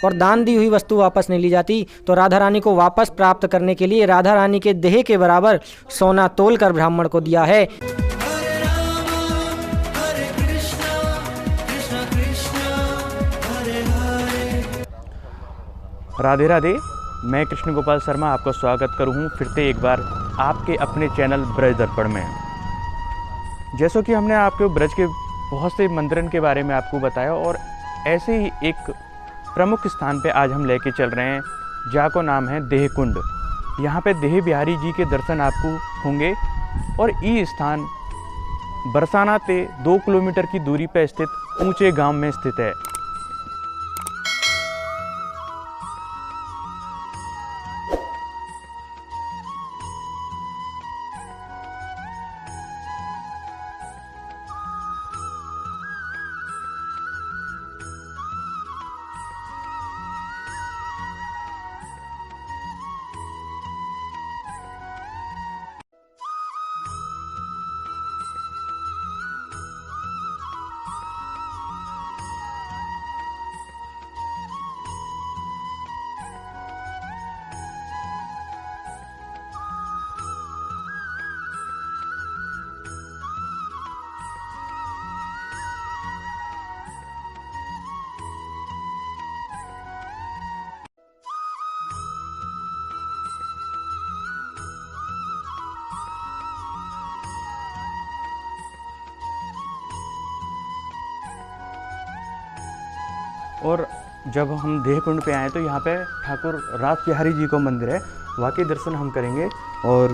और दान दी हुई वस्तु वापस नहीं ली जाती, तो राधा रानी को वापस प्राप्त करने के लिए राधा रानी के देह के बराबर सोना तोल कर ब्राह्मण को दिया है। राधे राधे, मैं कृष्ण गोपाल शर्मा आपका स्वागत करूँ फिर से एक बार आपके अपने चैनल ब्रज दर्पण में। जैसो कि हमने आपके ब्रज के बहुत से मंदिरों के बारे में आपको बताया, और ऐसे ही एक प्रमुख स्थान पे आज हम लेके चल रहे हैं, जहाँ को नाम है देह कुंड। यहाँ पे देह बिहारी जी के दर्शन आपको होंगे, और ये स्थान बरसाना से 2 किलोमीटर की दूरी पर स्थित ऊंचे गांव में स्थित है। और जब हम देह कुंड पे आए तो यहाँ पे ठाकुर रास बिहारी जी को मंदिर है, वहाँ के दर्शन हम करेंगे। और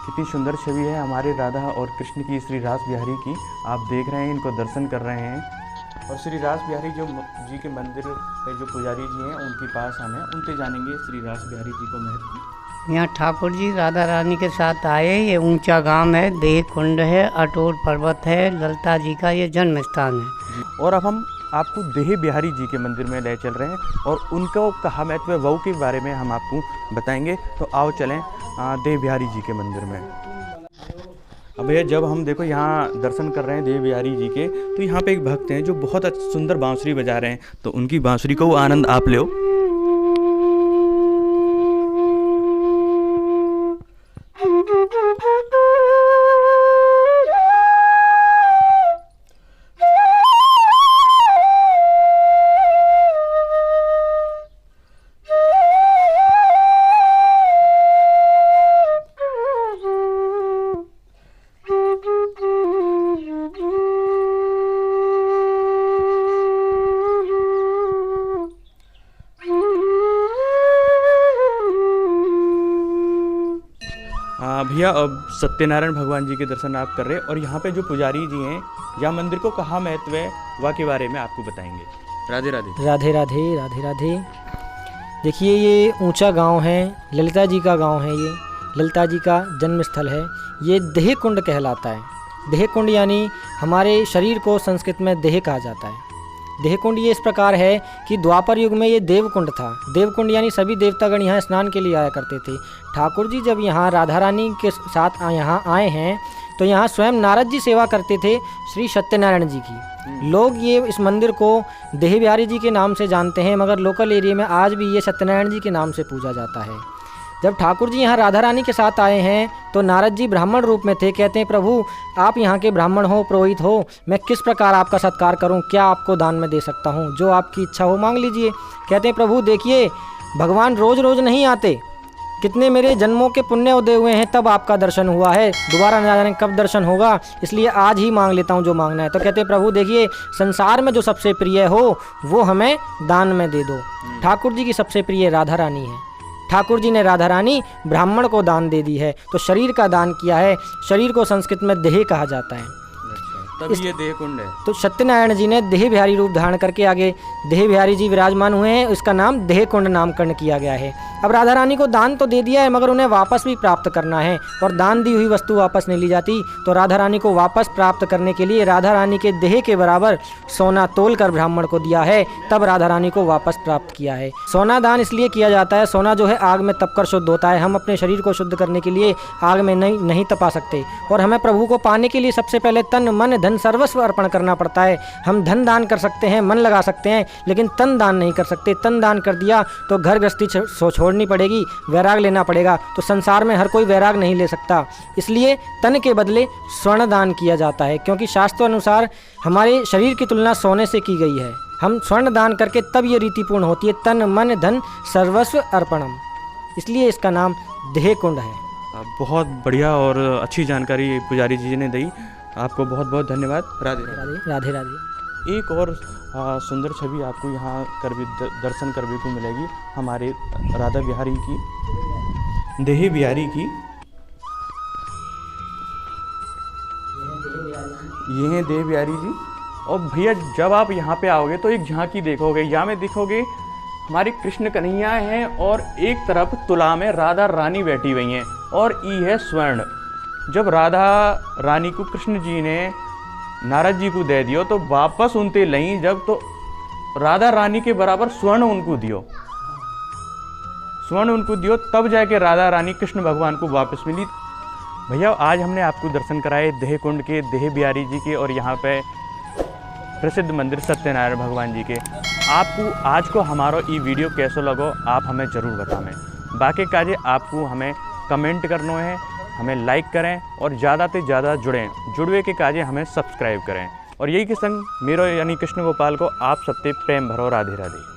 कितनी सुंदर छवि है हमारे राधा और कृष्ण की, श्री रास बिहारी की। आप देख रहे हैं, इनको दर्शन कर रहे हैं। और श्री रास बिहारी जी के मंदिर में जो पुजारी जी हैं उनके पास हम हैं, उनसे जानेंगे श्री रास बिहारी जी को महत्व। यहाँ ठाकुर जी राधा रानी के साथ आए। ये ऊंचा गांव है, देह कुंड है, अटोट पर्वत है, ललिता जी का ये जन्म स्थान है। और अब हम आपको देह बिहारी जी के मंदिर में ले चल रहे हैं, और उनको कहा महत्व है वो के बारे में हम आपको बताएंगे। तो आओ चलें देह बिहारी जी के मंदिर में। अब भैया जब हम देखो यहाँ दर्शन कर रहे हैं देव बिहारी जी के, तो यहाँ पे एक भक्त हैं जो बहुत सुंदर बांसुरी बजा रहे हैं, तो उनकी बांसुरी को आनंद आप लो। भैया अब सत्यनारायण भगवान जी के दर्शन आप कर रहे हैं, और यहाँ पे जो पुजारी जी हैं या मंदिर को कहाँ महत्व है वह के बारे में आपको बताएंगे। राधे राधे। राधे राधे राधे राधे। देखिए ये ऊंचा गांव है, ललिता जी का गांव है, ये ललिता जी का जन्म स्थल है। ये देह कुंड कहलाता है। देह कुंड यानी हमारे शरीर को संस्कृत में देह कहा जाता है। देह कुंड ये इस प्रकार है कि द्वापर युग में ये देवकुंड था। देवकुंड यानी सभी देवतागण यहाँ स्नान के लिए आया करते थे। ठाकुर जी जब यहाँ राधा रानी के साथ यहाँ आए हैं तो यहाँ स्वयं नारद जी सेवा करते थे श्री सत्यनारायण जी की। लोग ये इस मंदिर को देह बिहारी जी के नाम से जानते हैं, मगर लोकल एरिया में आज भी ये सत्यनारायण जी के नाम से पूजा जाता है। जब ठाकुर जी यहाँ राधा रानी के साथ आए हैं तो नारद जी ब्राह्मण रूप में थे। कहते हैं प्रभु आप यहाँ के ब्राह्मण हो, पुरोहित हो, मैं किस प्रकार आपका सत्कार करूँ, क्या आपको दान में दे सकता हूँ, जो आपकी इच्छा हो मांग लीजिए। कहते हैं प्रभु देखिए भगवान रोज़ रोज़ नहीं आते, कितने मेरे जन्मों के पुण्य उदय हुए हैं तब आपका दर्शन हुआ है, दोबारा न जाने कब दर्शन होगा, इसलिए आज ही मांग लेता हूँ जो मांगना है। तो कहते हैं प्रभु देखिए संसार में जो सबसे प्रिय हो वो हमें दान में दे दो। ठाकुर जी की सबसे प्रिय राधा रानी है। ठाकुर जी ने राधा रानी ब्राह्मण को दान दे दी है, तो शरीर का दान किया है। शरीर को संस्कृत में देह कहा जाता है। तभी ये देह कुंड है। तो सत्यनारायण जी ने देह बिहारी रूप धारण करके आगे देह बिहारी जी विराजमान हुए हैं, इसका नाम देह कुंड नामकरण किया गया है। अब राधा रानी को दान तो दे दिया है, मगर उन्हें वापस भी प्राप्त करना है, और दान दी हुई वस्तु वापस नहीं ली जाती। तो राधा रानी को वापस प्राप्त करने के लिए राधा रानी के देह के बराबर सोना तोल कर ब्राह्मण को दिया है, तब राधा रानी को वापस प्राप्त किया है। सोना दान इसलिए किया जाता है, सोना जो है आग में तपकर शुद्ध होता है। हम अपने शरीर को शुद्ध करने के लिए आग में नहीं तपा सकते, और हमें प्रभु को पाने के लिए सबसे पहले तन मन धन सर्वस्व अर्पण करना पड़ता है। हम धन दान कर सकते हैं, मन लगा सकते हैं, लेकिन तन दान नहीं कर सकते। तन दान कर दिया तो घर गृहस्थी छोड़नी पड़ेगी, वैराग लेना पड़ेगा। तो संसार में हर कोई वैराग नहीं ले सकता, इसलिए तन के बदले स्वर्ण दान किया जाता है, क्योंकि शास्त्रों अनुसार हमारे शरीर की तुलना सोने से की गई है। हम स्वर्ण दान करके तब ये रीति पूर्ण होती है, तन मन धन सर्वस्व अर्पणम, इसलिए इसका नाम देह कुंड है। बहुत बढ़िया और अच्छी जानकारी पुजारी जी ने दी, आपको बहुत बहुत धन्यवाद। राधे राधे। राधे राधे। एक और सुंदर छवि आपको यहाँ दर्शन करने को मिलेगी, हमारे राधा बिहारी की, देह बिहारी की। ये हैं देह बिहारी जी। और भैया जब आप यहाँ पे आओगे तो एक झांकी देखोगे, यहाँ में दिखोगे हमारी कृष्ण कन्हैया हैं, और एक तरफ तुला में राधा रानी बैठी हुई हैं, और ई है स्वर्ण। जब राधा रानी को कृष्ण जी ने नारद जी को दे दियो तो वापस उनते लई, जब तो राधा रानी के बराबर स्वर्ण उनको दियो, तब जाके राधा रानी कृष्ण भगवान को वापस मिली। भैया आज हमने आपको दर्शन कराए देह कुंड के, देह बिहारी जी के, और यहाँ पे प्रसिद्ध मंदिर सत्यनारायण भगवान जी के। आपको आज को हमारा ये वीडियो कैसो लगो आप हमें ज़रूर बताएं। बाकी काजे आपको हमें कमेंट करना है, हमें लाइक करें, और ज़्यादा से ज़्यादा जुड़वे के काजे हमें सब्सक्राइब करें। और यही के संग मेरो यानी कृष्ण गोपाल को आप सबसे प्रेम भरो राधे राधे।